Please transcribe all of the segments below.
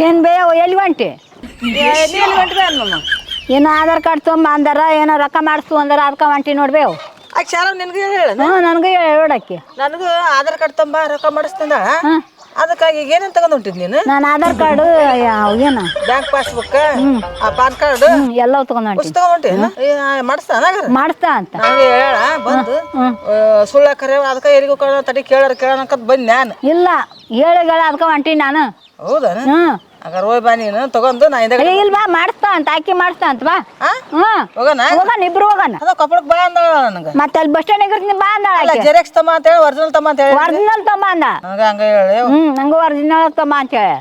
ಏನು ಬೇಯೋ ಎಲ್ಲಿ ಹೊಂಟಿ ಎಲ್ಲಿ ಹೊಂಟಿದೆ ಅನ್ಮಮ್ಮ ಏನೋ ಆಧಾರ್ ಕಾರ್ಡ್ ತೊಗೊಂಬ ಅಂದಾರ ಏನೋ ರೊಕ್ಕ ಮಾಡಿಸ್ತು ಅಂದಾರ ಅದಕ್ಕೆ ಹೊಂಟಿ ನೋಡ್ಬೇವು ಆಕೆ ಶಾರ ನಿನಗೆ ಹೇಳ ನನಗೆ ಹೇಳೋಡಕ್ಕೆ ನನಗೂ ಆಧಾರ್ ಕಾರ್ಡ್ ತಂಬ ರೊಕ್ಕ ಮಾಡಿಸ್ತಂದ ಅದಕ್ಕಾಗಿ ಈಗ ಏನೇನು ತಗೊಂಡು ಹೊಂಟಿದ್ ನೀನು ನಾನು ಆಧಾರ್ ಕಾರ್ಡು ಏನು ಬ್ಯಾಂಕ್ ಪಾಸ್ಬುಕ್ ಆ ಪಾನ್ ಕಾರ್ಡ್ ಎಲ್ಲ ತಗೊಂಡು ಹೊಂಟಿ ತಗೊಂಡು ಮಾಡಿಸ್ತಾನ ಮಾಡಿಸ್ತಾ ಅಂತ ನನಗೆ ಹೇಳ ಬಂದು ಸುಳ್ಳ ಕರೆ ಅದಕ್ಕೆ ಎರಿಗೂ ತಡಿ ಕೇಳೋಣಕ್ಕಂತ ಬಂದು ನಾನು ಇಲ್ಲ ಹೇಳಿಗಳ ಅದಕ್ಕೆ ಹೊಂಟಿ ನಾನು ಹೌದಾ ಹಾಗಾದ್ರೆ ಹೋಯ್ ಬಾ ನೀನು ತಗೊಂಡು ನಾ ಹಿಂದೆ ಇಲ್ಲ ಬಾ ಮಾಡಿಸ್ತಾ ಅಂತ ಆಕಿ ಮಾಡಿಸ್ತಾ ಅಂತ ಬಾ ಹೋಗೋಣ ಹೋಗೋಣ ಇಬ್ರು ಹೋಗೋಣ ಅದ ಕೊಪ್ಪಳಕ್ಕೆ ಬಾ ಅಂದ ನನಗೆ ಮತ್ತೆ ಅಲ್ಲಿ ಬಸ್ ಸ್ಟ್ಯಾಂಡ್ ಇರ್ತೀನಿ ಬಾ ಅಂದ ಜೆರಾಕ್ಸ್ ತಮ್ಮ ಅಂತ ಹೇಳಿ ಒರಿಜಿನಲ್ ತಮ್ಮ ಅಂತ ಹೇಳಿ ಒರಿಜಿನಲ್ ತಮ್ಮ ಅಂದ ನನಗೆ ಹಂಗೆ ಹೇಳಿ ನಂಗೆ ಒರಿಜಿನಲ್ ತಮ್ಮ ಅಂತ ಹೇಳಿ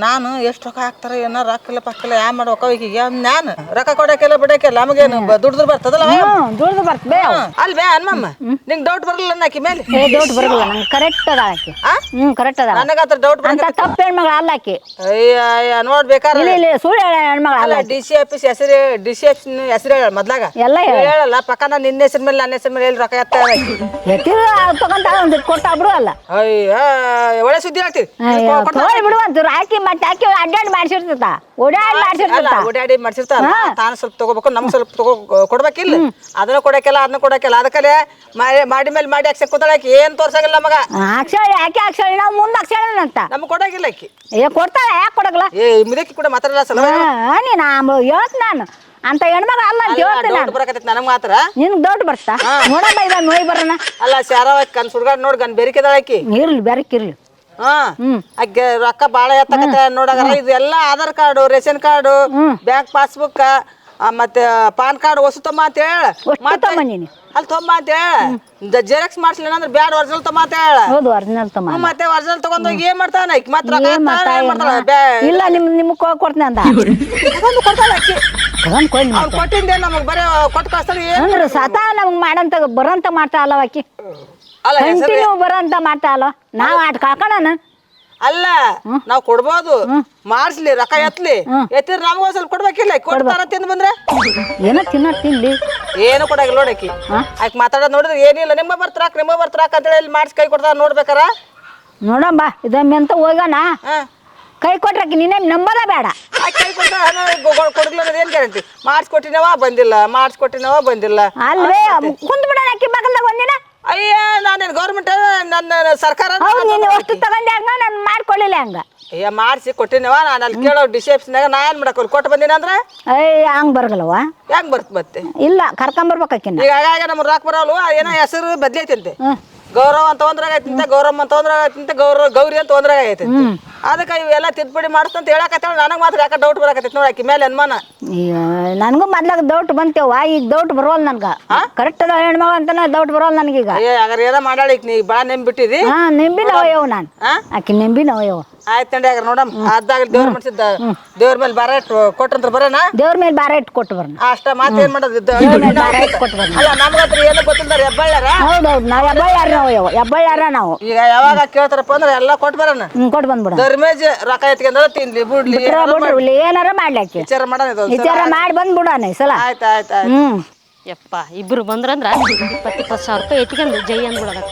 ನಾನು ಎಷ್ಟು ರೊಕ್ಕ ಹಾಕ್ತಾರೆ ಏನೋ ರೊಕ್ಕ ಇಲ್ಲ ಪಕ್ಕ ಯಾವ ಮಾಡ್ಬೇಕು ಈಗೀಗ ನಾನು ರೊಕ್ಕ ಕೊಡಕ್ಕೆಲ್ಲ ಬಿಡಕ್ಕೆಲ್ಲ ನಮಗೇನು ದುಡ್ದು ಬರ್ತದಲ್ಲ ದುಡ್ದು ಬರ್ತದೆ ಅಲ್ಲಿ ಬೇ ಅನ್ಮಮ್ಮ ನಿಂಗೆ ಡೌಟ್ ಬರಲಿಲ್ಲ ಆಕಿ ಮೇಲೆ ಡೌಟ್ ಬರಲ್ಲ ನಂಗೆ ಕರೆಕ್ಟ್ ಅದ ಆಕಿ ಕರೆಕ್ಟ್ ಅದ ನನಗೆ ಅದ್ರ ಡೌಟ್ ಅಂತ ತಪ್ಪು ಹೆಣ್ಮಗಳು ಅಲ್ಲ ಆಕಿ ಅಯ್ಯ ನೋಡ್ಬೇಕಾರೆ ಇಲ್ಲ ಸುಳ್ಳು ಹೇಳ ಹೆಣ್ಮಗಳು ಅಲ್ಲ ಡಿ ಸಿ ಆಫೀಸ್ ಹೆಸರು ಡಿ ಸಿ ಆಫೀಸ್ ಹೆಸರು ಹೇಳ ಮೊದ್ಲಾಗ ಎಲ್ಲ ಹೇಳಲ್ಲ ಪಕ್ಕ ನಾನು ನಿನ್ನ ಹೆಸರು ಮೇಲೆ ನನ್ನ ಹೆಸರು ಮೇಲೆ ಎಲ್ಲಿ ರೊಕ್ಕ ಎತ್ತಿದ ತಗೊಂತ ಒಂದು ಕೊಟ್ಟ ಬಿಡು ಅಲ್ಲ ಅಯ್ಯ ಒಳ್ಳೆ ಸುದ್ದಿ ಹೇಳ್ತೀವಿ ಬಿಡುವಂತ ಹಾಕಿ ಮತ್ತೆ ಹಾಕಿ ಅಡ್ಡಾಡಿ ಮಾಡಿಸಿರ್ತದ ಓಡಾಡಿ ಮಾಡ್ಸಿರ್ತಾರ ತಾನು ಸ್ವಲ್ಪ ತಗೋಬೇಕು ನಮ್ಗೆ ಸ್ವಲ್ಪ ಕೊಡ್ಬೇಕಿಲ್ಲ ಅದನ್ನ ಕೊಡಕ್ಕೆಲ್ಲ ಅದಕ್ಕಲ್ಲೇ ಮಾಡಿ ಮೇಲೆ ಮಾಡಿ ಹಾಕ್ಸಕ್ ಕೂತಾಳಾಕಿ ಏನ್ ತೋರ್ಸಂಗಿಲ್ಲ ನಮಗ ಅಕ್ಷರ ಯಾಕೆ ಅಕ್ಷರ ನಾವು ಮುಂದೆ ಅಕ್ಷರ ಅಂತ ನಮ್ಗೆ ಕೊಡಾಗಿಲ್ಲ ಆಕಿ ಕೊಡ್ತಾಳೆ ಯಾಕೆ ಕೊಡಗಲ್ಲ ಮುದಕ್ಕಿ ಕೂಡ ಮಾತಾಡಲ್ಲ ಸಲ ನೀನು ಹೇಳ್ತ ನಾನು ಅಂತ ಹೆಣ್ಮಗ ಅಲ್ಲ ಅಂತ ಹೇಳ್ತೀನಿ ಬರಕತ್ತೈತಿ ನನಗೆ ಮಾತ್ರ ನಿನ್ಗೆ ಡೌಟ್ ಬರ್ತಾ ನೋಡಮ್ಮ ಇವಾಗ ನೋಡಿ ಬರೋಣ ಅಲ್ಲ ಶಾರವ ಕನ್ ಸುಡ್ಗಾಡ್ ನೋಡಿ ಗನ್ ಬೆರಿಕೆದಾಳಾಕಿ ಇರ್ಲಿ ಬೆರಕಿರ್ಲಿ ಅಗ್ಗೆ ರೊಕ್ಕ ಬಾಳ ಎತ್ತಕತ್ತ ನೋಡಾಗಲ್ಲ ಇದೆಲ್ಲ Aadhaar card ration card bank passbook ಮತ್ತೆ ಪಾನ್ ಕಾರ್ಡ್ ಹೊಸ ತಮ್ಮ ಅಂತ ಹೇಳ ಅಲ್ಲಿ ತೊಂಬ ಅಂತ ಹೇಳ ಜೆರಾಕ್ಸ್ ಮಾಡ್ಸ್ಲಿಲ್ಲ ಅಂದ್ರೆ ಬ್ಯಾಡ್ ಒರಿಜಿನಲ್ ತಮ್ಮ ಅಂತ ಹೇಳ ಹೌದು ಒರಿಜಿನಲ್ ತಮ್ಮ ಮತ್ತೆ ಒರಿಜಿನಲ್ ತಗೊಂಡೋಗಿ ಏನ್ ಮಾಡ್ತಾನ ಮತ್ತೆ ರೊಕ್ಕ ಇಲ್ಲ ನಿಮ್ಗೆ ಕೊಡ್ತೀನಿ ಅಂತ ಕೊಡ್ತಾಳ ಅಕ್ಕಿ ಅವ್ನು ಕೊಟ್ಟಿಂದೆ ನಮಗ್ ಬರೀ ಕೊಟ್ಟು ಕಳ್ಸ್ತಾಳೆ ಅಂದ್ರೆ ಸತಾ ನಮ್ಗೆ ಮಾಡಂತ ಬರೋಂತ ಮಾಡ್ತಾ ಅಲ್ಲ ಆಕಿ ಅಲ್ಲ ಕಂಟಿನ್ಯೂ ಬರೋಂತ ಮಾಡ್ತಾ ಅಲ್ಲ ನಾವು ಆಟ ಕಾಕೋಣ ಅಲ್ಲ ನಾವ್ ಕೊಡ್ಬೋದು ಮಾಡ್ಸ್ಲಿ ರೊಕ್ಕ ಎತ್ತಿದ್ರೆ ನಮಗ ಸ್ವಲ್ಪ ಕೊಡ್ಬೇಕಿಲ್ಲ ಕೊಡ್ತಾರ ತಿಂದ್ ಬಂದ್ರೆ ಏನೋ ತಿನ್ಲಿ ಏನು ಕೊಡಾಗಿಲ್ಲ ನೋಡಕಿ ಆಕೆ ಮಾತಾಡೋದು ನೋಡಿದ್ರೆ ಏನಿಲ್ಲ ನಿಮ್ಮ ಬರ್ತಾರಾಕ್ ಅಂತ ಹೇಳಿ ಮಾಡಿಸಿ ಕೈ ಕೊಡ್ತಾರ ನೋಡ್ಬೇಕಾರ ನೋಡಮ್ಮ ಇದೊಮ್ಮೆ ಅಂತ ಹೋಗೋಣ ಕೈ ಕೊಟ್ರಕ್ಕೆ ನೀನೇ ನಂಬರ ಬೇಡ ಕೈ ಕೊಡ್ಲಿಲ್ಲ ಏನ್ ಗ್ಯಾರಂಟಿ ಮಾಡಿಸ್ಕೊಟ್ಟಿನವ ಬಂದಿಲ್ಲ ಅಲ್ವೇ ಕುಂತ್ ಬಿಡೋಣ ಅಕ್ಕಿ ಬಗಲ್ದಾಗ ಒಂದಿನ ಅಯ್ಯ ನಾನೇನು ಗೌರ್ಮೆಂಟ್ ನನ್ನ ಸರ್ಕಾರ ಅಷ್ಟು ತಗೊಂಡೆ ಹಂಗ ನಾನು ಮಾಡ್ಕೊಳ್ಳಿಲ್ಲ ಹಂಗ ಅಯ್ಯ ಮಾಡಿಸಿ ಕೊಟ್ಟಿನವ ನಾನು ಅಲ್ಲಿ ಕೇಳೋ ಡಿಸೆಪ್ಷನ್ಯಾಗ ನಾ ಏನ್ ಮಾಡಕ್ ಕೊಟ್ಟು ಬಂದಿನ ಅಂದ್ರೆ ಹಂಗ್ ಬರಗಲ್ಲವ ಹೆಂಗ್ ಬರ್ತ ಮತ್ತೆ ಇಲ್ಲ ಕರ್ಕೊಂಬರ್ಬೇಕಾಕಿನ ಈಗ ಆಗಾಗ ನಮ್ಗೆ ರಾಕ್ ಬರೋಲ್ವ ಏನೋ ಹೆಸರು ಬದ್ಲೈತಂತೆ ಗೌರವ ಅಂತ ಒಂದ್ರಾಗೈತಂತೆ ಗೌರಮ್ಮ ಅಂತ ಒಂದ್ರಾಗೈತಂತೆ ಗೌರಿ ಅಂತ ಒಂದ್ರಾಗೈತೆ ಅದಕ್ಕೆ ಇವೆಲ್ಲ ತಿದ್ದುಪಡಿ ಮಾಡ್ತಂತ ಹೇಳಕತ್ತೇಳ ನನಗೆ ಮಾತ್ರ ಯಾಕೆ ಡೌಟ್ ಬರಕತ್ತೈತಿ ನೋಡಕ್ಕೆ ಮೇಲೆ ಅನುಮಾನ ನನಗೂ ಮೊದ್ಲಾಗ ಡೌಟ್ ಬಂತೇವ ಈಗ ಡೌಟ್ ಬರೋಲ್ಲ ನನ್ಗ ಕರೆಕ್ಟ್ ಅದ ಹೆಣ್ಮಗ ಅಂತಾನೆ ಡೌಟ್ ಬರೋಲ್ಲ ನನಗೀಗ ಹಾಗಾದ್ರೆ ಏನೋ ಮಾಡಾಳ ಈಗ ನೀ ಭಾಳ ನೆಂಬಿಟ್ಟಿದಿ ನೆಂಬಿನ ಅವಯವ ನಾನು ಆಕಿ ನೆಂಬಿನ ಅವಯವ ಆಯ್ತು ತಂಡಿ ಹಾಗಾದ್ರೆ ನೋಡಮ್ ಅದಾಗ ದೇವ್ರ ಮಾಡಿಸಿದ್ದ ದೇವ್ರ ಮೇಲೆ ಭಾರ ಇಟ್ಟು ಕೊಟ್ಟಂತ್ರ ಬರೋಣ ದೇವ್ರ ಮೇಲೆ ಭಾರ ಇಟ್ಟು ಕೊಟ್ಟು ಬರೋಣ ಅಷ್ಟ ಮಾತೇನ್ ಮಾಡೋದು ಕೊಟ್ಟು ಬರೋಣ ಅಲ್ಲ ನಮ್ಗತ್ರ ಏನು ಗೊತ್ತಿಲ್ಲ ಹೆಬ್ಬಳ್ಳ್ಯಾರ ಹೌದೌದು ನಾವು ಹೆಬ್ಬಳ್ಳ್ಯಾರ ನಾವು ಈಗ ಯಾವಾಗ ಕೇಳ್ತಾರಪ್ಪ ಅಂದ್ರೆ ಎಲ್ಲ ಕೊಟ್ಟು ಬರೋಣ ಕೊಟ್ಟು ಬಂದ್ಬಿಡ ಧರ್ಮೇಜ್ ರೊಕ್ಕ ಎತ್ಕೊಂಡ್ರ ತಿನ್ಲಿ ಬಿಡ್ಲಿ ಏನಾರ ಮಾಡ್ಲಿಕ್ಕೆ ವಿಚಾರ ಮಾಡೋಣ ವಿಚಾರ ಮಾಡಿ ಬಂದ್ಬಿಡೋಣ ಈ ಸಲ ಆಯ್ತು ಯಪ್ಪ ಇಬ್ರು ಬಂದ್ರಂದ್ರ 20,000 ರೂಪಾಯಿ ಎತ್ಕೊಂಡು ಜೈ ಅಂದ್ಬಿಡೋದ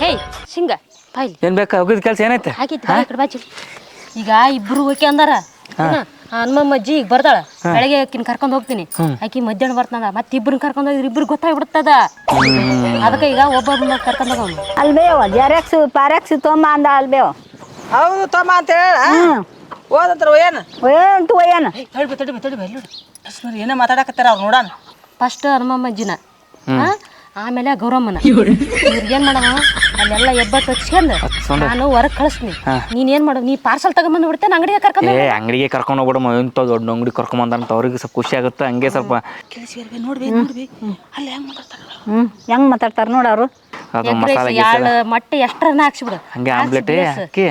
ಹೇಯ್ ಸಿಂಗ ಬಾಯ್ಲಿ ಏನ್ ಬೇಕಾ ಹೋಗಿದ್ ಕೆಲಸ ಏನೈತೆ ಹಾಕಿತ್ತು ಈಗ ಇಬ್ರು ಹೋಗಿ ಅಂದಾರ ಹನುಮಮ್ಮ ಅಜ್ಜಿ ಈಗ ಬರ್ತಾಳ ಬೆಳಗ್ಗೆ ಆಕಿನ ಕರ್ಕೊಂಡ್ ಹೋಗ್ತೀನಿ ಆಕಿ ಮಧ್ಯಾಹ್ನ ಬರ್ತಾನ ಮತ್ತೆ ಇಬ್ರನ್ನ ಕರ್ಕೊಂಡ್ ಹೋಗಿದ್ರೆ ಇಬ್ರು ಗೊತ್ತಾಗ್ಬಿಡ್ತದ ಅದಕ್ಕೆ ಈಗ ಒಬ್ಬೊಬ್ಬನ ಕರ್ಕೊಂಡ್ ಹೋಗ ಅಲ್ಬೇವ ಜೆರಾಕ್ಸ್ ಪಾರಾಕ್ಸ್ ತೊಂಬ ಅಂದ ಅಲ್ಬೇವ ಹೌದು ತಮ್ಮ ಅಂತ ಹೇಳ ಓದಂತ್ರ ಒಯ್ಯನ ಏನೋ ಮಾತಾಡಕತ್ತಾರ ಅವ್ರು ನೋಡೋಣ ಫಸ್ಟ್ ಹನುಮಮ್ಮ ಅಜ್ಜಿನ ಆಮೇಲೆ ಗೌರಮ್ಮನ ಇವ್ರಿಗೇನ್ ಮಾಡವ ಅಲ್ಲೆಲ್ಲ ಎಬ್ಬಟ್ಟು ಹಚ್ಕೊಂಡು ನಾನು ಹೊರಗೆ ಕಳಿಸ್ತೀನಿ ನೀನ್ ಏನ್ ಮಾಡು ನೀ ಪಾರ್ಸಲ್ ತಗೊಂಡ್ಬಂದು ಬಿಡ್ತೇನೆ ಅಂಗಡಿಗೆ ಕರ್ಕೊಂಡ್ ಅಂಗಡಿಗೆ ಕರ್ಕೊಂಡು ಹೋಗ್ಬಿಡಮ್ಮ ಎಂತ ದೊಡ್ಡ ಅಂಗಡಿ ಕರ್ಕೊಂಬಂದಂತ ಅವ್ರಿಗೆ ಸ್ವಲ್ಪ ಖುಷಿ ಆಗುತ್ತೆ ಹಂಗೆ ಸ್ವಲ್ಪ ಹೆಂಗ್ ಮಾತಾಡ್ತಾರ ನೋಡವ್ರು ಮೊಟ್ಟೆ ಎಷ್ಟರನ್ನ ಹಾಕ್ಸಿಬಿಡು ಹಂಗೆ ಆಮ್ಲೆಟ್ ಹಾಕಿ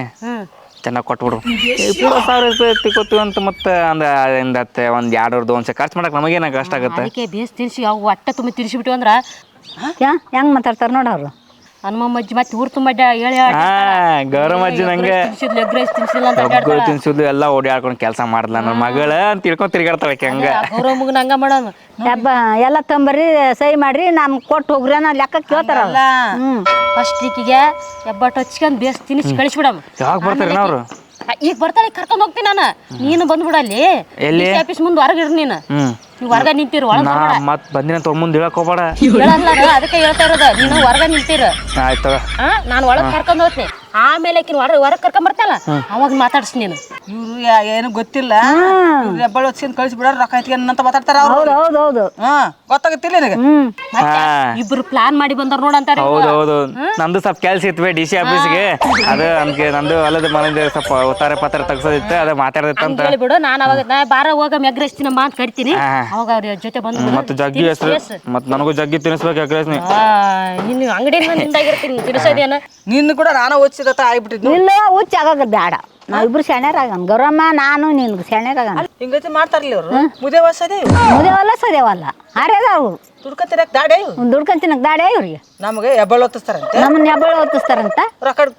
ಚೆನ್ನಾಗಿ ಕೊಟ್ಬಿಡು 20,000 ರೂಪಾಯಿ ತಿಕ್ಕೋತೀವಿ ಅಂತ ಮತ್ತೆ ಒಂದು 2 ವರ್ಷ ಖರ್ಚು ಮಾಡಕ್ಕೆ ನಮಗೇನ ಕಷ್ಟ ಆಗುತ್ತೆ ಅದಕ್ಕೆ ಬೇಸ್ ತಿನ್ಸಿ ಅವು ಹೊಟ್ಟೆ ತುಂಬ ತಿನ್ಸಿಬಿಟ್ಟು ಅಂದ್ರ ಹೆಂಗ್ ಮಾತಾಡ್ತಾರ ನೋಡವ್ರು ಹನುಮಮ್ಮ ಅಜ್ಜಿ ಮತ್ತೆ ಊರ್ ತುಂಬ ಹೇಳಿ ಗೌರಮ್ಮ ಅಜ್ಜಿ ನಂಗೆ ತಿನ್ಸಿದ್ಲು ಎಲ್ಲ ಓಡಾಡ್ಕೊಂಡು ಕೆಲಸ ಮಾಡ್ಲ ನನ್ನ ಮಗಳ ಅಂತ ತಿಳ್ಕೊಂಡು ತಿರ್ಗಾಡ್ತಾಳೆ ಹಂಗ ಗೌರಮ್ಮಗ ಹಂಗ ಮಾಡೋಣ ಎಲ್ಲ ತಂಬರಿ ಸಹಿ ಮಾಡ್ರಿ ನಮ್ ಕೊಟ್ಟು ಹೋಗ್ರಿ ಅನ್ನೋ ಲೆಕ್ಕ ಕೇಳ್ತಾರ ಫಸ್ಟ್ ಈಕಿಗೆ ಎಬ್ಬಟ್ಟು ಹಚ್ಕೊಂಡ್ ಬೇಸ್ ತಿನ್ಸಿ ಕಳಿಸ್ಬಿಡಮ್ಮ ಯಾವಾಗ ಬರ್ತಾರೆ ಅವ್ರು ಈಗ ಬರ್ತಾಳೆ ಕರ್ಕೊಂಡ್ ಹೋಗ್ತೀನಿ ನಾನು. ನೀನು ಬಂದ್ಬಿಡಲ್ಲಿ ಎಲ್ಲಿ? ಆಫೀಸ್ ಮುಂದೆ ಹೊರಗಿರ್ ನೀನು. ನೀವು ಹೊರಗ ನಿಂತಿರು, ಒಳಗ ನಾ ಮತ್ ಬಂದಿನ ಮುಂದೆ ಹೇಳಕ್ ಹೋಗ್ಬೇಡ. ಹೇಳಲ್ಲ, ಅದಕ್ಕೆ ಹೇಳ್ತಾ ಇರೋದ. ನೀನು ಹೊರಗ ನಿಂತಿರ, ಆಯ್ತು ನಾನು ಒಳಗ್ ಕರ್ಕೊಂಡ್ ಹೋಗ್ತೀನಿ. ಆಮೇಲೆ ಆಕಿನ ಹೊರಗ್ ಕರ್ಕೊಂಡ್ ಬರ್ತಲ್ಲ, ಅವಾಗ ಮಾತಾಡ್ಸ್ ನೀನು. ಇವ್ರು ಏನು ಗೊತ್ತಿಲ್ಲ, ಹೆಬ್ಬಾಳ ಹೊತ್ಸಿಂದ ಕಳಿಸ್ಬಿಡೋರು ರೊಕ್ಕ ಐತ್ಕೊಂತ ಮಾತಾಡ್ತಾರ ಅವ್ರು. ಹೌದು ಗೊತ್ತಾಗತ್ತಿಲ್ಲ ನಿನಗೆ. ಇಬ್ರು ಪ್ಲಾನ್ ಮಾಡಿ ಬಂದಾರ ನೋಡಂತಾರೆ. ಹೌದೌದು, ನಂದು ಸ್ವಲ್ಪ ಕೆಲ್ಸ ಇತ್ತು ಡಿ ಸಿ ಆಫೀಸ್ಗೆ. ಅದು ನಮ್ಗೆ ನಂದು ಹೊಲದ ಮನೆಯಿಂದ ಸ್ವಲ್ಪ ಉತ್ತರ ಪತ್ರ ತಗ್ಸೋದಿತ್ತು, ಅದು ಮಾತಾಡದಿತ್ತಂತ ಹೇಳಿಬಿಡು. ನಾನು ಅವಾಗ ಬಾರ ಹೋಗ ಮೆಗ್ರೆಸ್ತಿನಮ್ಮ ಅಂತ ಕರಿತೀನಿ. ಅವಾಗ ಅವ್ರ ಜೊತೆ ಬಂದು ಮತ್ತೆ ಜಗ್ಗಿ ಹೆಸರು ಮತ್ತೆ ನನಗೂ ಜಗ್ಗಿ ತಿನ್ನಿಸ್ಬೇಕು ಎಗ್ರೆಸ್. ನಿನ್ನ ಅಂಗಡಿಯಿಂದ ನಿಂದಾಗಿರ್ತೀನಿ ತಿನ್ಸೋದೇನ. ನಿನ್ನ ಕೂಡ ನಾನು ಓದಿಸಿದತ್ತ ಆಗ್ಬಿಟ್ಟಿದ್ನು. ಇಲ್ಲ ಹುಚ್ಚ ಆಗೋದು ಬೇಡ. ನಾವಿಬ್ರು ಸೆಣ್ಯರಾಗನ್, ಗೌರಮ್ಮ ನಾನು ನಿನ್ಗೆ ಸೆಣ್ಯರಾಗನ್. ಹಿಂಗೈತಿ ಮಾಡ್ತಾರಲ್ಲ ಇವ್ರು. ಮುದೇ ವಸದೇ ಮುದೇವಲ್ಲ ಸದೇವಲ್ಲ ಹಾರ್ಯದ ಅವ್ರು. ದುಡ್ಕತ್ತಿರಕ್ ದಾಡೆ ದುಡ್ಕೊಂಡ್ ದಾಡೆ ಇವ್ರಿಗೆ. ನಮಗೆ ಹೆಬ್ಬಾಳ ಹೊತ್ತಿಸ್ತಾರಂತೆ, ನಮ್ಮನ್ನ ಹೆಬ್ಬಾಳ ಹೊತ್ತಿಸ್ತಾರಂತ,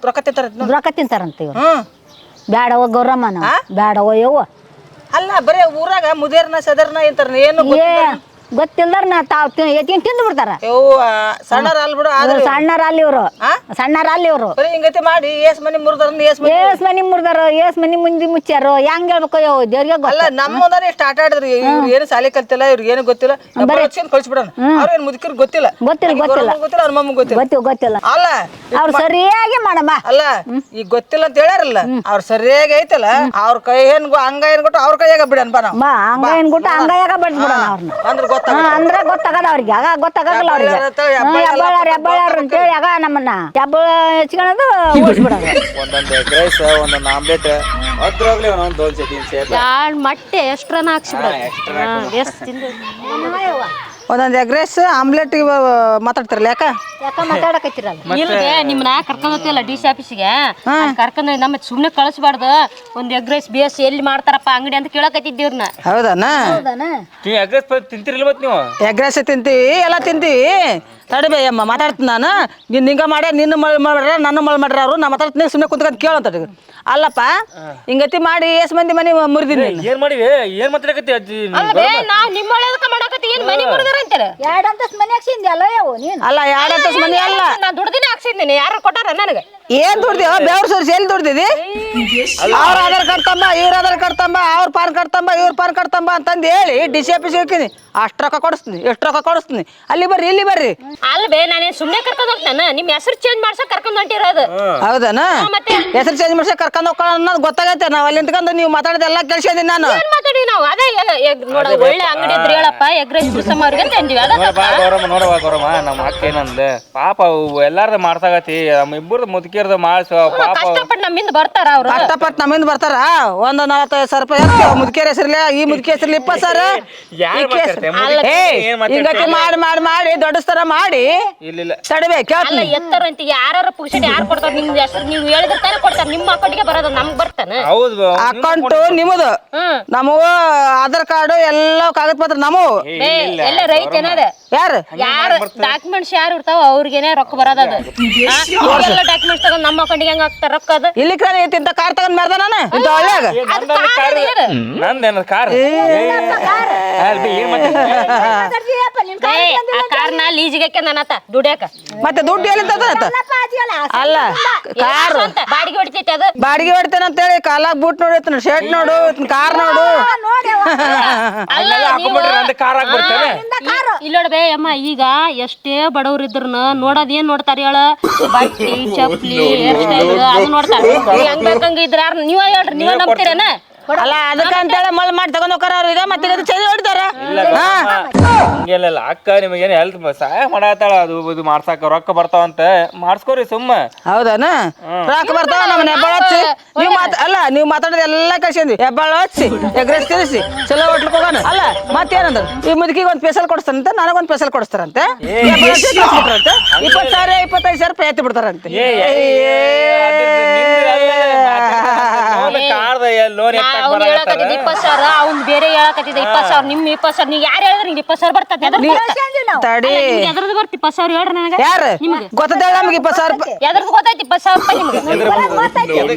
ರೊಕ್ಕ ತಿಂತಾರಂತ. ರೊಕ್ಕ ತಿಂತಾರಂತ ಇವ್ರು. ಬ್ಯಾಡವ ಗೌರಮ್ಮ, ನಾವು ಬ್ಯಾಡವ ಯವ್ವ. ಅಲ್ಲ ಬರೇ ಊರಾಗ ಮುದೇರ್ನ ಸದರ್ನ ಅಂತಾರ, ಏನು ಗೊತ್ತಿಲ್ದಾರ ನಾ ತಾವ್ ಎತ್ತಿನ ತಿಂದು ಬಿಡ್ತಾರ. ಸಣ್ಣರ ಅಲ್ ಬಿಡು. ಸಣ್ಣರಲ್ಲಿ ಇವ್ರು, ಸಣ್ಣರಲ್ಲಿ ಇವ್ರು. ಬರೀ ಹಿಂಗತಿ ಮಾಡಿ ಏಸ್ ಮನಿ ಮುರ್ದಾರ, ಏಸ್ ಮನಿ ಮುರ್ದಾರ, ಏಸ್ ಮನಿ ಮುಂದಿ ಮುಚ್ಚಾರ. ಹೆಂಗ್ ಹೇಳ್ಬೇಕು ಯೋ ದೇವ್ರಿಗೆ ಅಲ್ಲ. ನಮ್ಮ ಮುಂದಾನೆ ಎಷ್ಟು ಆಟ ಆಡಿದ್ರು. ಇವ್ರು ಏನು ಸಾಲಿ ಕಲ್ತಿಲ್ಲ, ಇವ್ರಿಗೆ ಏನು ಗೊತ್ತಿಲ್ಲ. ಕಳ್ಸಿಬಿಡೋಣ. ಅವ್ರ ಏನ್ ಮುದುಕಿರ್ ಗೊತ್ತಿಲ್ಲ, ಗೊತ್ತಿಲ್ಲ ಅವ್ರ ಮಮ್ಮ ಗೊತ್ತಿಲ್ಲ. ಅಲ್ಲ ಅವ್ರು ಸರಿಯಾಗಿ ಮಾಡಮ್ಮ. ಅಲ್ಲ ಈಗ ಗೊತ್ತಿಲ್ಲ ಅಂತ ಹೇಳ್ಯಾರಲ್ಲ, ಅವ್ರ ಸರಿಯಾಗಿ ಐತಲ್ಲ, ಅವ್ರ ಕೈ ಏನ್ ಅಂಗ ಏನ್ ಕೊಟ್ಟು ಅವ್ರ ಕೈಯಾಗ ಬಿಡನ್ ಬಾ. ನಾವು ಹಂಗ ಏನ್ಬಿಟ್ಟು ಹಂಗಾಯಾಗ ಬಡ್ಸ್ಬಿಡೋಣ ಅವ್ರನ್ನ. ಅಂದ್ರೆ ಗೊತ್ತಾಗದ ಅವ್ರಿಗೆ, ಆಗ ಗೊತ್ತಾಗಲ್ಲ ಅವ್ರಿಗೆ. ಹೆಬ್ಬಾಳ್ಯಾರ ಅಂತೇಳಿ ಆಗ ನಮ್ಮನ್ನ ಹೆಬ್ಬಾಳ ಹೆಚ್ಕೊಳೋದು ಉಳಿಸ್ಬಿಡೋದು. ಒಂದೊಂದು ಎಗ್ರೆಸ್, ಒಂದೊಂದು ಆಮ್ಲೆಟ್, ಅದ್ರಾಗ್ಲಿ ಒಂದೊಂದು ದೋಸೆ ತಿನ್ಸಿ ಮೊಟ್ಟೆ ಎಷ್ಟ್ರನ ಹಾಕ್ಸಿಬಿಡ. ಎಷ್ಟು ತಿಂದು ಒಂದೊಂದು ಎಗ್ರೆಸ್ ಆಮ್ಲೆಟ್ ಮಾತಾಡ್ತಾರಲ್ಲ, ಯಾಕ ಮಾತಾಡಕತ್ತಿರಲ್ಲ. ಇಲ್ವೇ ನಿಮ್ಮನ್ನ ಕರ್ಕೊಂಡ್ ಹೋಗ್ತಿಲ್ಲ ಡಿ ಸಿ ಆಫೀಸಿಗೆ. ಕರ್ಕೊಂಡ್ ನಮ್ಮ ಸುಮ್ನೆ ಕಳಿಸ್ಬಾರ್ದು. ಒಂದ್ ಎಗ್ ರೈಸ್ ಬೇಸ್ ಎಲ್ಲಿ ಮಾಡ್ತಾರಪ್ಪ ಅಂಗಡಿ ಅಂತ ಕೇಳಕತ್ತಿದ್ದೀವ್ರನ್ನ. ಹೌದಾನ? ನೀವು ಎಗ್ರೆಸ್ ತಿಂತಿರಲಿಲ್ಲ ಮತ್ತೆ ನೀವು? ಎಗ್ರೆಸ್ ತಿಂತೀವಿ, ಎಲ್ಲ ತಿಂತೀವಿ. ತಡಿಬೇ ಅಮ್ಮ ಮಾತಾಡ್ತೀನಿ ನಾನು. ನೀನು ಹಿಂಗ ಮಾಡ್ಯಾರ, ನಿನ್ನ ಮಳ್ ಮಾಡ್ಯಾರ, ನನ್ನ ಮಳ್ ಮಾಡ್ಯಾರ. ಅವ್ರು ನಾ ಮಾತಾಡ್ತೀನಿ, ಸುಮ್ಮನೆ ಕುಂತ್ಕೊಂಡ್ ಕೇಳಂತ. ಅಲ್ಲಪ್ಪ ಹಿಂಗತಿ ಮಾಡಿ ಎಸ್ ಮಂದಿ ಮನಿ ಮುರಿದಿನಿ. ಏನ್ ಮಾಡಿವಿ? ಏನ್ ಮಾತಾಡಕತ್ತಿ ಅಜ್ಜಿ? ನಾವ್ ನಿಮ್ಮ ಒಳ್ಳೇದಕ್ಕ ಮಾಡಕತ್ತಿ, ಏನ್ ಮನಿ ಮುರಿದಾರ ಅಂತಾರೆ. ಎರಡಂತಸ್ ಮನೆ ಹಾಕ್ಸಿದ್ದೆ ಅಲ್ಲ ಯವ್ವ ನೀನು? ಅಲ್ಲ ಎರಡಂತಸ್ ಮನಿ ಅಲ್ಲ, ನಾ ದುಡ್ದಿನೇ ಹಾಕ್ಸಿದ್ದೀನಿ. ಯಾರು ಕೊಟ್ಟಾರ ನನಗೆ? ಏನ್ ದುಡ್ದಿವ? ಬೆವ್ರ ಸೋರ್ಸಿ ಎಲ್ಲಿ ದುಡ್ದಿದಿ? ಅವ್ರ ಆಧಾರ್ ಕಾರ್ಡ್ ತಂಬ, ಇವ್ರ ಆಧಾರ್ ಕಾರ್ಡ್ ತಂಬ, ಅವ್ರ ಪಾನ್ ಕಾರ್ಡ್ ತಂಬ, ಇವ್ರ ಪಾನ್ ಕಾರ್ಡ್ ತಂಬ ಅಂತಂದು ಹೇಳಿ ಡಿ ಸಿ ಆಫೀಸ್ ಹೋಗ್ತೀನಿ. ಅಷ್ಟು ರೊಕ್ಕ ಕೊಡಿಸ್ತೀನಿ, ಎಷ್ಟು ರೊಕ್ಕ ಕೊಡಿಸ್ತೀನಿ. ಅಲ್ಲಿ ಬರ್ರಿ, ಇಲ್ಲಿ ಬರ್ರಿ. ಅಲ್ವೇ ನಾನೇನ್ ಸುಮ್ನೆ ಕರ್ಕೊಂಡ್ ಹೋಗ್ತಾನ? ನಿಮ್ ಹೆಸರು ಚೇಂಜ್ ಮಾಡ್ಸಕ್ ಕರ್ಕೊಂಡ್ ಹೊಂಟಿರೋದು. ಹೌದನ? ಹೆಸರು ಚೇಂಜ್ ಮಾಡ್ಸಕ್ ಕರ್ಕೊಂಡ್ ಹೋಗ್ಕೊಳ್ಳೋ ಅನ್ನೋದು ಗೊತ್ತಾಗೈತೆ. ನಾವ್ ಅಲ್ಲಿ ನಿಂತ್ಕೊಂಡು ನೀವು ಮಾತಾಡೋದೆಲ್ಲ ಕೇಳಿಸಿದೀನಿ ನಾನು. ಏನ್ ಮಾತಾಡಿ ನಾವು? ಅದೇ ನೋಡ, ಒಳ್ಳೆ ಅಂಗಡಿ ಇದ್ರಿ ಹೇಳಪ್ಪ, ಎಗ್ ರೈಸ್ ಬಿಡ್ಸಮ್ಮ ಅವ್ರಿಗೆ ಅಂತ ಅಂದಿವಿ. ನೋಡವ ಗೌರಮ್ಮ, ನಮ್ಮ ಅಕ್ಕ ಏನಂದ ಪಾಪ ಎಲ್ಲಾರ್ದ ಮಾಡ್ಸಾಗತಿ, ನಮ್ಮ ಇಬ್ಬರದು ಮುದುಕಿಯರ್ದ ಮಾಡ್ಸ ಪಾಪ. ಕಷ್ಟಪಟ್ಟು ನಮ್ಮಿಂದ ಬರ್ತಾರ ಅವ್ರು. ಕಷ್ಟಪಟ್ಟು ನಮ್ಮಿಂದ ಬರ್ತಾರ. ಒಂದು 45,000 ರೂಪಾಯಿ ಮುದುಕಿಯರ ಹೆಸರ್ಲಿ, ಈ ಮುದುಕಿ ಹೆಸರ್ಲಿ 20,000. ಹಿಂಗಕ್ಕೆ ಮಾಡಿ ಮಾಡಿ ಮಾಡಿ ದೊಡ್ಡಸ್ತರ ಮಾಡಿ ತಡಬೇಕು. ಅಲ್ಲ ಎತ್ತರ ಅಂತ ಯಾರು ಪುಕ್ಷಟಿ ಯಾರು ಕೊಡ್ತಾರ? ನಿಮ್ದು ಹೆಸರು ನೀವು ಹೇಳಿದ್ರೆ ತಾನೇ ಕೊಡ್ತಾರ. ನಿಮ್ಮ ಅಕೌಂಟ್ಗೆ ಬರೋದು ನಮ್ಗೆ ಬರ್ತಾನೆ. ಅಕೌಂಟ್ ನಿಮ್ಮದು, ನಮ್ಮವು ಆಧಾರ್ ಕಾರ್ಡು ಎಲ್ಲ ಕಾಗದ ಪತ್ರ ನಮ್ಮವು. ಎಲ್ಲ ರೈತ ಏನದ? ಯಾರು ಡಾಕ್ಯುಮೆಂಟ್ಸ್ ಯಾರು ಇರ್ತಾವ ಅವ್ರಿಗೇನೆ ರೊಕ್ಕ ಬರೋದದು. ಎಲ್ಲ ಡಾಕ್ಯುಮೆಂಟ್ಸ್ ತಗೊಂಡ್ ನಮ್ಮ ಅಕೌಂಟ್ಗೆ ಹೆಂಗ್ ಹಾಕ್ತಾರ ರೊಕ್ಕ? ಅದು ಇಲ್ಲಿ ಇಂತ ಕಾರ್ ತಗೊಂಡ್ ಮಾರ್ದ ನಾನು ಇಂತ ಒಳ್ಳೆಯಾಗ. ನಂದೇನ ಕಾರ್? ಕಾರ್ನ ಲೀಜಿಗೆ ನನ್ನತ್ತ ದುಡ್ಯಾಕ. ಮತ್ತೆ ದುಡ್ಡು ಎಲ್ಲಿಂದ ಅಲ್ಲ ಕಾರ್ ಬಾಡಿಗೆ ಹೊಡಿತೈತಿ. ಅದು ಬಾಡಿಗೆ ಹೊಡಿತೇನೆ ಅಂತ ಹೇಳಿ ಕಾಲಾಗ ಬೂಟ್ ನೋಡಿ, ಶರ್ಟ್ ನೋಡು, ಕಾರ್ ನೋಡು. ಇಲ್ಲೋಡ್ಬೇ ಅಮ್ಮ, ಈಗ ಎಷ್ಟೇ ಬಡವ್ರ ಇದ್ರನ ನೋಡೋದ್ ಏನ್ ನೋಡ್ತಾರ ಹೇಳ? ಬಟ್ಟಿ, ಚಪ್ಲಿ, ಹೇರ್ ಸ್ಟೈಲ್ ಅದು ನೋಡ್ತಾರ. ಹೆಂಗ್ ಬೇಕಂಗ ಇದ್ರ ನೀವ ಹೇಳ್ರಿ, ನೀವ ನಂಬ್ತೀರೇನ? ಅಲ್ಲ ಅದಕ್ಕಂತೇಳಿ ಮಳ್ ಮಾಡಿ ತಗೊಂಡ್ ಹೋಗ್ತಾರ ಅವ್ರಿಗೆ. ಮತ್ತೆ ಚೇಂಜ್ ಹೊಡಿತಾರ. ಹಂಗೆಲ್ಲ ಅಕ್ಕ ನಿಮಗೇನು ಹೆಲ್ತ್ ಸಹಾಯ ಮಾಡತ್ತಾಳ, ಅದು ಇದು ಮಾಡ್ಸಾಕ ರೊಕ್ಕ ಬರ್ತಾವಂತ ಮಾಡ್ಸ್ಕೋರಿ ಸುಮ್ಮ. ಹೌದಾನ? ರೊಕ್ಕ ಬರ್ತಾವ. ನಮ್ಮ ಹೆಬ್ಬಾಳ ಹಚ್ಚಿ ನೀವು ಅಲ್ಲ ನೀವು ಮಾತಾಡೋದು ಎಲ್ಲ ಕಳ್ಸಿದ್ವಿ. ಹೆಬ್ಬಾಳ ಹಚ್ಚಿ ಎಗ್ರೆಸ್ ತಿನ್ನಿಸಿ ಚಲೋ ಹೋಟ್ಲಿಗೆ ಹೋಗೋಣ. ಅಲ್ಲ ಮತ್ತೇನಂದ್ರ ಈ ಮುದುಕಿಗೆ ಒಂದು ಸ್ಪೆಷಲ್ ಕೊಡಿಸ್ತಾರಂತೆ, ನನಗೊಂದು ಸ್ಪೆಷಲ್ ಕೊಡಿಸ್ತಾರಂತೆ. 20,000 25,000 ರೂಪಾಯಿ ಎತ್ತಿ ಬಿಡ್ತಾರಂತೆ. ಲೋನ್ ಅವ್ನು ಹೇಳಕತ್ತಿದ್ದ 20,000 ಅವ್ನು ಬೇರೆ ಹೇಳಕತ್ತಿದ್ದ 20,000 ನಿಮ್ 20,000 ನೀ ಯಾರು ಹೇಳಿದ್ರೆ ನಿಂಗೆ 20,000 ಬರ್ತದೆ ತಡಿ ಎದ್ರದ್ದು ಬರ್ತಿ 20,000 ಹೇಳ್ರಿ ನನಗೆ ಯಾರು ಗೊತ್ತದ ನಮ್ಗೆ 20,000 ರೂಪಾಯಿ ಎದ್ರದ್ದು ಗೊತ್ತೈತಿ 20,000 ರೂಪಾಯಿ ನಿಮ್ಗೆ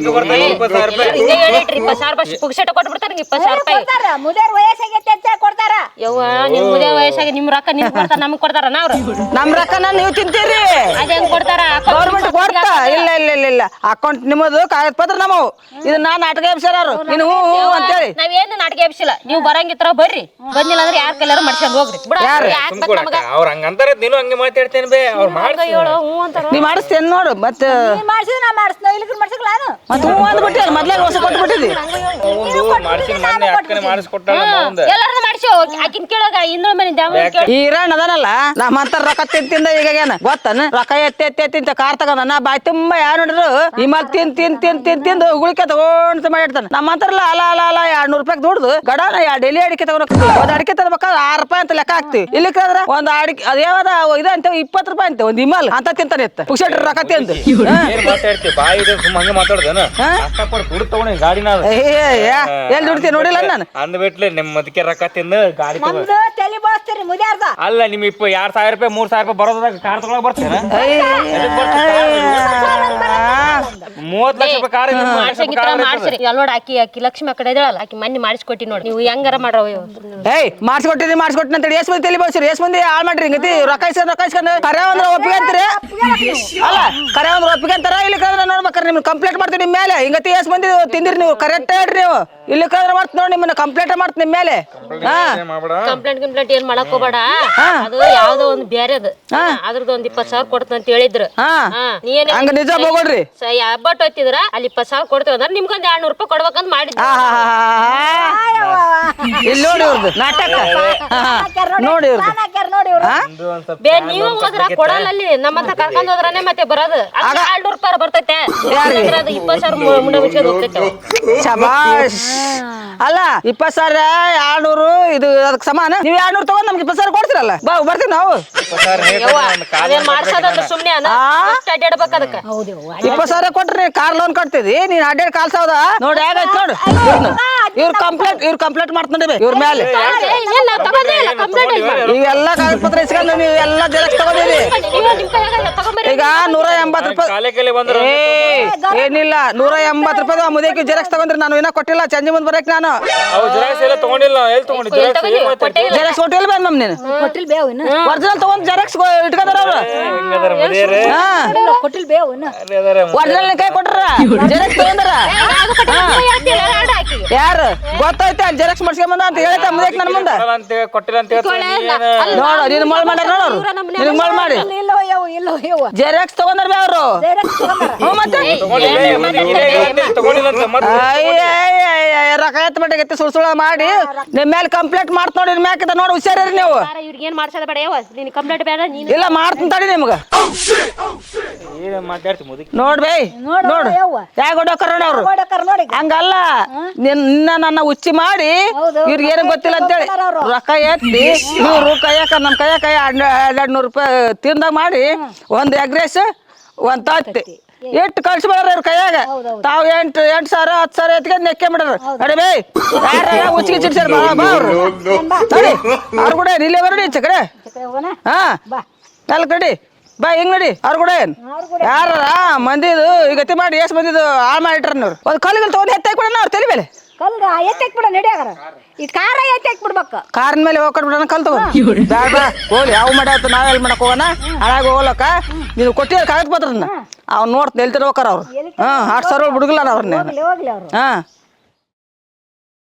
ಹಿಂಗೆ ಹೇಳಿಟ್ರಿ 20,000 ರೂಪಾಯಿ ಪುಕ್ಸೆಟ ಕೊಟ್ಬಿಡ್ತಾರೆ 20,000 ರೂಪಾಯಿ ಮುದೇರ್ ವಯಸ್ಸಾಗೈತೆ ಅಂತ ಕೊಡ್ತಾರ ಯವ್ವ ನಿಮ್ ಮುದೇ ವಯಸ್ಸಾಗಿ ನಿಮ್ ರೊಕ್ಕ ನಿಮ್ಗೆ ಕೊಡ್ತಾರ ನಮ್ಗೆ ಕೊಡ್ತಾರ ನಾವ್ರು ನಮ್ ರೊಕ್ಕನ ನೀವು ತಿಂತೀರಿ ಅದೇ ಹೆಂಗ್ ಕೊಡ್ತಾರ ಗೌರ್ಮೆಂಟ್ ಕೊಡ್ತಾ ಇಲ್ಲ ಇಲ್ಲ ಇಲ್ಲ ಇಲ್ಲ ಅಕೌಂಟ್ ನಿಮ್ಮದು ಕಾಗದ ಪತ್ರ ನಮ್ಮವು ಇದು ನಾನ್ ನಾಟಕ ಎಬ್ಸಾರು ನೀನು ಹೂ ಹೂ ಅಂತೇಳಿ ನಾವೇನು ನಾಟಕ ಎಬ್ಸಿಲ್ಲ ನೀವು ಬರಂಗಿತ್ರ ಬರ್ರಿ ಬಂದಿಲ್ಲ ಅಂದ್ರೆ ಯಾರ ಕೈಲಾರ ಮಾಡ್ಸ್ಕೊಂಡ್ ಹೋಗ್ರಿ ಬಿಡ ಅವ್ರ ಹಂಗಂತಾರ ನೀನು ಹಂಗೆ ಮಾತಾಡ್ತೇನೆ ಬೇ ಅವ್ರ ಹೇಳೋ ಹ್ಞೂ ಅಂತಾರ ನೀ ಮಾಡಿಸ್ತೇನೆ ನೋಡು ಮತ್ತೆ ಮಾಡ್ಸಿದ್ರೆ ನಾ ಮಾಡಿಸ್ನ ಇಲ್ಲಿಗೆ ಮಾಡ್ಸಕ್ಲ ನಾನು ಮತ್ತೆ ಹೂ ಅಂದ್ಬಿಟ್ಟಿ ಮೊದ್ಲೇ ಹೊಸ ಕೊಟ್ಬಿಟ್ಟಿದ್ದಿ ಎಲ್ಲಾರು ಮಾಡಿಸಿ ಆಕಿನ್ ಕೇಳಾಗ ಇನ್ನೊಂದ್ ಮನೆ ದ್ಯಾವ ಕೇಳ ಈ ಇರಾಣ್ ಅದನಲ್ಲ ನಮ್ಮಂತ ರೊಕ್ಕ ತಿಂದ ಈಗ ಏನ ಗೊತ್ತನ ರೊಕ್ಕ ಎತ್ತಿ ಕಾರ್ ತಗೊಂಡ ನಾ ಬಾಯ್ ತುಂಬಾ ಯಾರು ನೋಡಿದ್ರು ಈ ಮಲ್ ತಿಂದು ಗುಳಿಕೆ ತಗೊಂಡ್ ಮಾಡಿರ್ತಾನೆ ನಮ್ಮಂತಾರಲ್ಲ ಅಲ ಅಲ ಅಲ 200 ರೂಪಾಯಿ ದುಡ್ದು ಗಡಾನ ಡೈಲಿ ಅಡಿಕೆ ತಗೊಂಡ್ ಒಂದ್ ಅಡಿಕೆ ತಗೋಬೇಕಾದ್ರೆ 6 ರೂಪಾಯಿ ಅಂತ ಲೆಕ್ಕ ಹಾಕ್ತಿವಿ ಇಲ್ಲಿ ಕೇಳಿದ್ರೆ ಒಂದ್ ಅಡಿಕೆ ಅದೇವಾದ ಇದು ಅಂತ 20 ರೂಪಾಯಿ ಅಂತ ಒಂದ್ ಇಮಲ್ ಅಂತ ತಿಂತಾನೆ ಇತ್ತ ಪುಕ್ಷೇಟ್ ರೊಕ್ಕ ತಿಂದು ಎಲ್ಲಿ ದುಡ್ತಿ ನೋಡಿಲ್ಲ ನಾನು ಅಂದ್ಬಿಟ್ಲೆ ನಿಮ್ಮದಕ್ಕೆ ರೊಕ್ಕ ತಿಂದು ಗಾಡಿ ನಮ್ದು ತಲೆ ಬಳಸ್ತೀರಿ ಮುದ್ಯಾರ್ದ ಅಲ್ಲ ನಿಮ್ 2,000 ರೂಪಾಯಿ 3,000 ರೂಪಾಯಿ ಬರೋದಾಗ ಕಾರ್ ತಗೊಳಕ್ ಬರ್ತೀರ 30 ಲಕ್ಷ ರೂಪಾಯಿ ಕಾರ್ ಮಾಡ್ಸ್ರಿ ಅಲ್ ನೋಡ್ ಆಕಿ ಲಕ್ಷ್ಮಿ ಆ ಕಡೆ ಇದ್ದಾಳಲ್ಲ ಆಕಿ ಮನ್ನಿ ಮಾಡಿಸ್ಕೊಟ್ಟಿ ನೋಡಿ ನೀವು ಹೆಂಗಾರ ಮಾಡ್ರವ ಏಯ್ ಮಾಡಿಸ್ಕೊಟ್ಟಿನಿ ಅಂತ ಎಷ್ಟು ಮಂದಿ ತಲೆ ಬಳಸಿರಿ ಎಷ್ಟು ಮಂದಿ ಹಾಳು ಮಾಡ್ರಿ ಹಿಂಗತಿ ರೊಕ್ಕ ಇಸ್ಕೊಂಡು ಕರೆ ಅಂದ್ರೆ ಒಪ್ಪಿಗೆ ಅಂತೀರಿ ಅಲ್ಲ ಕರೆ ಅಂದ್ರೆ ಒಪ್ಪಿಗೆ ಅಂತಾರ ಇಲ್ಲಿ ಕರೆದ್ರೆ ನೋಡ್ಬೇಕಾರೆ ನಿಮ್ಗೆ ಕಂಪ್ಲೇಂಟ್ ಮಾಡ್ತೀವಿ ನಿಮ್ಮ ಮೇಲೆ ಹಿಂಗತಿ ಎಷ್ಟು ಮಂದಿ ತಿಂದಿರಿ ನೀವು ಕರೆಕ್ಟ್ ಹೇಳ್ರಿ ನೀವು ಇಲ್ಲಿ ಕರೆದ್ರೆ ಮಾಡ್ತೀನಿ ನೋಡಿ ನಿಮ್ಮನ್ನ ಕಂಪ್ಲೇಂಟ್ ಮಾಡ್ತೀನಿ ನಿಮ್ಮ ಮೇಲೆ ಕಂಪ್ಲೇಂಟ್ ಏನ್ ಮಾಡಕ್ ಹೋಗ್ಬೇಡ ಅದು ಯಾವ್ದೋ ಒಂದು ಬೇರೆದು ಅದ್ರದ್ದು ಒಂದ್ 20,000 ಕೊಡ್ತೀನಿ ಅಂತ ಹೇಳಿದ್ರು ಹಂಗ ನಿಜ ಹೋಗ್ರಿ ಹಬ್ಬಟ್ ಹೋಯ್ತಿದ್ರ ಅಲ್ಲಿ 20,000 ಕೊಡ್ತೀವಿ ಅಂದ್ರೆ ನಿಮ್ಗೊಂದ್ 200 ರೂಪಾಯಿ ಕೊಡ್ಬೇಕಂತ ಮಾಡಿದ್ವಿ ಇಲ್ಲಿ ನೋಡಿ ಇವ್ರದ್ದು ನಾಟಕ ನೋಡಿ ಇವ್ರದ್ದು ಬೇ ನೀವು ಹೋದ್ರ ಕೊಡಲ್ಲ ಅಲ್ಲಿ ನಮ್ಮಂತ ಕರ್ಕೊಂಡ್ ಹೋದ್ರನೆ ಮತ್ತೆ ಬರೋದು 200 ರೂಪಾಯಿ ಬರ್ತೈತೆ 20,000 ಮುಂಡೆ ಮುಚ್ಕೊಂಡು ಹೋಗ್ತೈತೆ ಶಬಾಷ್ ಅಲ್ಲ 20,000 200 ಇದು ಅದಕ್ಕೆ ಸಮಾನ ನೀವು 200 ತಗೊಂಡ್ ನಮ್ಗೆ 20,000 ಕೊಡ್ತೀರಲ್ಲ ಬರ್ತೀವಿ ನಾವು ಅದೇನ್ ಮಾಡ್ಸೋದಂದ್ರೆ ಸುಮ್ನೆ ಅಡ್ಡಾಡ್ಬೇಕು ಅದಕ್ಕೆ 20,000 ಕೊಟ್ರಿ ಕಾರ್ ಲೋನ್ ಕಟ್ತಿದಿ ನೀನ್ ಅಡ್ಡಾಡ್ ಕಾಲ್ಸೌದ ನೋಡಿ ಹೇಗಾಯ್ತು ನೋಡು ಇವ್ರ ಕಂಪ್ಲೇಂಟ್ ಮಾಡ್ತೀನಿ ಇವ್ರ ಮೇಲೆ ಇವೆಲ್ಲ ಕಾಗದ ಪತ್ರ ಇಸ್ಕೊಂಡು ನೀವು ಎಲ್ಲ ಜೆರಾಕ್ಸ್ ತಗೊಂಡಿರಿ ಈಗ 180 ರೂಪಾಯಿ ಏನಿಲ್ಲ 180 ರೂಪಾಯಿ ಮುದೇಕಿ ಜೆರಾಕ್ಸ್ ತಗೊಂಡ್ರಿ ನಾನು ಇನ್ನ ಕೊಟ್ಟಿಲ್ಲ ಚಂಜಿ ಮುಂದ್ ಬರಕ್ ನಾನು ಜೆರಾಕ್ಸ್ ಕೊಟ್ಟಿಲ್ಲ ಬೇಡ ನಮ್ ನೀನು ಕೊಟ್ಟಿಲ್ ಬೇವು ಇನ್ನು ಒರಿಜಿನಲ್ ತಗೊಂಡ್ ಜೆರಾಕ್ಸ್ ಇಟ್ಕೊಂಡಾರ ಅವ್ರು ಕೊಟ್ಟಿಲ್ ಬೇವು ಇನ್ನು ಒರಿಜಿನಲ್ ಕೈ ಕೊಟ್ರ ಜೆರಾಕ್ಸ್ ತಗೊಂಡಾರ ಯಾರು ಗೊತ್ತಾಯ್ತಾ ಜೆರಾಕ್ಸ್ ಮಾಡ್ಸ್ಕೊಂಡ್ ಬಂದ ಅಂತ ಹೇಳ್ತಾ ಮುದೇಕ್ ನನ್ನ ಮುಂದೆ ನೋಡು ನೀನು ಮಳ್ ಮಾಡ್ಯಾರ ನೋಡೋರು ನಿನಗ್ ಮಳ್ ಮಾಡಿ ಜೆರಾಕ್ಸ್ ತಗೊಂಡಾರ ಬೇ ಅವರು ಮತ್ತೆ ರೊಕ್ಕ ಎತ್ತ ಮಟ್ಟಿಗೆ ಸುಳ್ಸುಳ ಮಾಡಿ ನಿಮ್ ಮೇಲೆ ಕಂಪ್ಲೇಂಟ್ ಮಾಡ್ತ ನೋಡಿ ಮ್ಯಾಕಿದ ನೋಡಿ ಹುಷಾರಿ ನೀವು ಇವ್ರಿಗೆ ಏನ್ ಮಾಡ್ಸೋದ ಬೇಡ ನೀನ್ ಕಂಪ್ಲೇಂಟ್ ಬೇಡ ನೀನ್ ಇಲ್ಲ ಮಾಡ್ತೀನಿ ತಡಿ ನಿಮ್ಗ ನೋಡ್ ಬೈ ನೋಡು ಯಾಕೆ ಹೊಡೋಕರ ಹಂಗಲ್ಲ ನಿನ್ನ ನನ್ನ ಹುಚ್ಚಿ ಮಾಡಿ ಇವ್ರಿಗೆ ಏನು ಗೊತ್ತಿಲ್ಲ ಅಂತೇಳಿ ರೊಕ್ಕ ಎತ್ತಿ ಇವ್ರು ಕೈಯಾಕ ನಮ್ ಕೈಯಾಕ 200 ರೂಪಾಯಿ ತಿಂದಾಗ ಮಾಡಿ ಒಂದ್ ಎಗ್ ರೈಸ್ ಒಂದ್ ತತ್ತಿ ಎಷ್ಟು ಕಳ್ಸಿ ಬಿಡ್ರ ಇವ್ರ ಕೈಯಾಗ ತಾವ್ 8,000 10,000 ಎತ್ಕೊಂಡು ನೆಕ್ಕೆ ಬಿಡ್ರ ನಡಿ ಬೈ ಯಾರ ಹುಚ್ಚಿಗೆ ಚಿಡ್ಸ್ಯಾರ ಬಾ ಅವ್ರು ನಡಿ ಅವ್ರು ಕೂಡ ಇಲ್ಲೇ ಬರೋಡಿ ಈಚೆ ಕಡೆ ಹಾ ನಾಲ್ಕು ನಡಿ ಬಾ ಹಿಂಗ್ ನಡಿ ಅವ್ರು ಕೂಡ ಏನ್ ಯಾರ ಮಂದಿದು ಈ ಗತಿ ಮಾಡಿ ಎಷ್ಟು ಮಂದಿದು ಹಾಳು ಮಾಡಿಟ್ರ ನೀವು ಒಂದು ಕಲ್ಲಿಗೆ ತಗೊಂಡು ಎತ್ತಾಕ್ ಬಿಡೋಣ ಅವ್ರು ತಲೆ ಮೇಲೆ ಕಲ್ಗ ಎತ್ತಾಕ್ ಬಿಡ ನಡಿಯಾಗಾರ ಈ ಕಾರ ಎತ್ತಾಕ್ ಬಿಡ್ಬೇಕ ಕಾರಿನ ಮೇಲೆ ಹೋಗ್ಕೊಂಡು ಬಿಡೋಣ ಕಲ್ ತಗೊಂಡು ಬೇಡ ಹೋಗ್ಲಿ ಯಾವ ಮಾಡ್ಯಾತ ನಾವೆಲ್ಲಿ ಮಾಡಕ್ ಹೋಗೋಣ ಹಾಳಾಗಿ ಹೋಗ್ಲಕ್ಕ ನೀವು ಕೊಟ್ಟಿರ ಕಾಗದ ಪತ್ರನ ಅವ್ನು ನೋಡ್ತೀನಿ ಎಲ್ತಿರ ಹೋಗಾರ ಅವ್ರು 8,000 ಬಿಡುಗಲ್ಲ ಅವ್ರನ್ನ ಹೋಗ್ಲಿ ಅವ್ರು ಹಾ